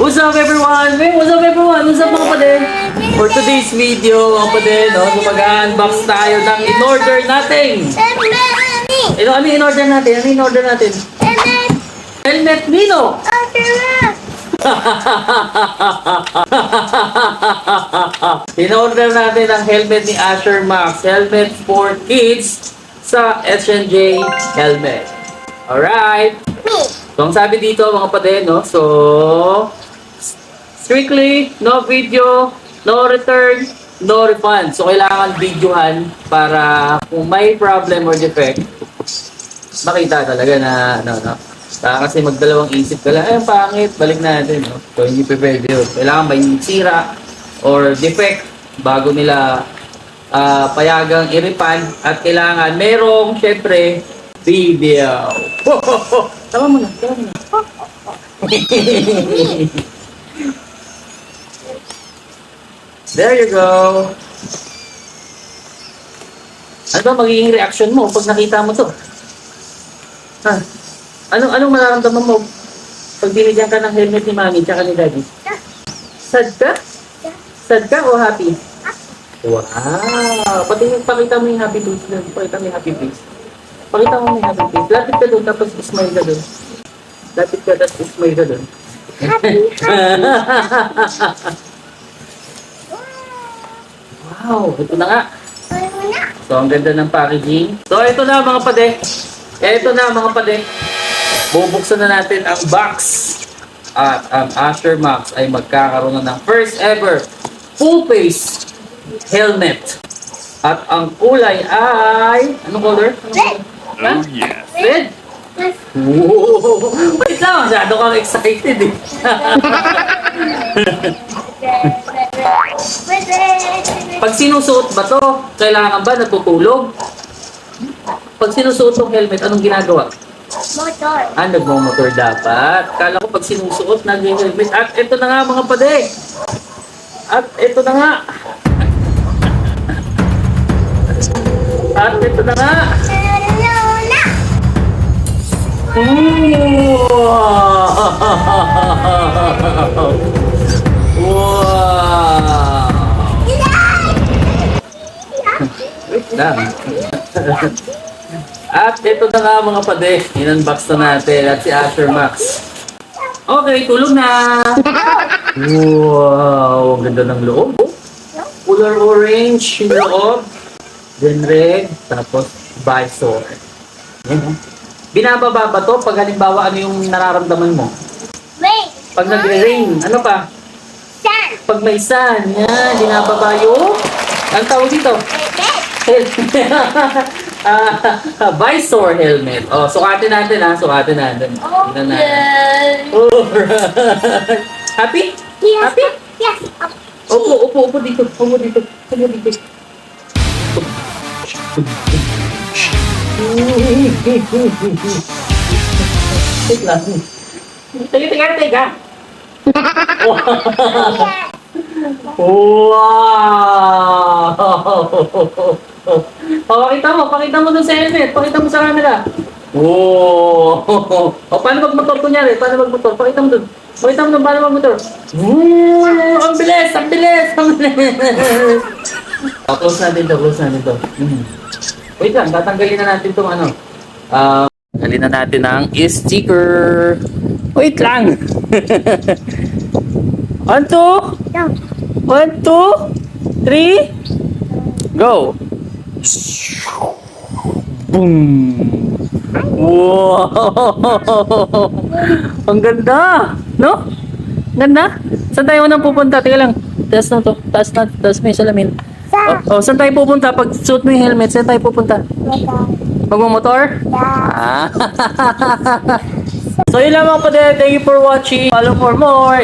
What's up everyone? Hey, what's up everyone? What's up mga kapatid? For today's video mga kapatid, no, so mag-unbox tayo ng in-order natin. Ano in-order natin? Ano in-order natin? Helmet Nino! In-order natin ang helmet ni Asher Max. Helmet for kids sa S&J Helmet. Alright. So, ang sabi dito mga kapatid, no? So, strictly, no video, no return, no refund. So, kailangan videohan para kung may problem or defect, makita talaga na, no. Kasi magdalawang isip ka lang, ay, ang pangit, balik natin, no? So, hindi pa pwede yun. Kailangan may sira or defect bago nila payagang i-refund at kailangan merong, syempre, video. Tama mo na. There you go. Ano ba magiging reaction mo pag nakita mo to? Ha? Anong mararamdaman mo pag binigyan ka ng helmet ni Mami tsaka ni Daddy? Sad ka? Sad ka o happy? Wow! Pakita mo yung happy face. Pakita mo yung happy face. Pakita mo yung happy face. Lapit ka doon, tapos smile ka doon. Lapit ka, tapos smile ka doon. Wow! Ito na nga. So, ang ganda ng packaging. So, ito na mga pade. Bubuksan na natin ang box. At ang Asher Max ay magkakaroon na ng first ever full face helmet. At ang kulay ay... Anong color? Oh, yes. Red? Whoa! Wait lang, masyado kang excited eh. Pag sinusuot ba to, kailangan ba natutulog? Pag sinusuot ng helmet, anong ginagawa? Motor. Nagmo-motor dapat. Kala ko pag sinusuot, nag-helmet. At ito na nga mga pade. At ito na nga. Wow! Wait lang. At ito na nga mga pade, in-unbox na natin at si Asher Max. Okay, tulog na! Wow! Ang ganda ng loob. Color orange yung loob. Then red, tapos visor. Yan, oh. Binababa ba to pag halimbawa ano yung nararamdaman mo? Wait. Pag nagre-rain, ano pa? Sun. Pag may sun, yan, binababa yung... Ang tawag dito? Visor helmet. Oh, sukatin natin ha. Sukatin natin. Tingnan natin. Alright. Happy? Yes. Happy? Yes. Upo dito. Upo dito. Wait lang. Teka. Wow! Pakita mo dun sa helmet. Pakita mo sa camera. Wow! O, paano magmotor kunyari? Paano magmotor? Pakita mo dun. Paano magmotor. Ang bilis! Close natin to. Wait lang, tatanggalin na natin itong ano. Tanggalin na natin ang sticker. Wait lang! 1, 2, 3, go! Boom! Wow! Ang ganda! No? Ganda? Saan tayo unang pupunta? Teka lang. Taas may salamin. Saan tayo pupunta? Pag suot mo yung helmet, saan tayo pupunta? Magmamotor? So yun lang mga kapatid. Thank you for watching. Follow for more.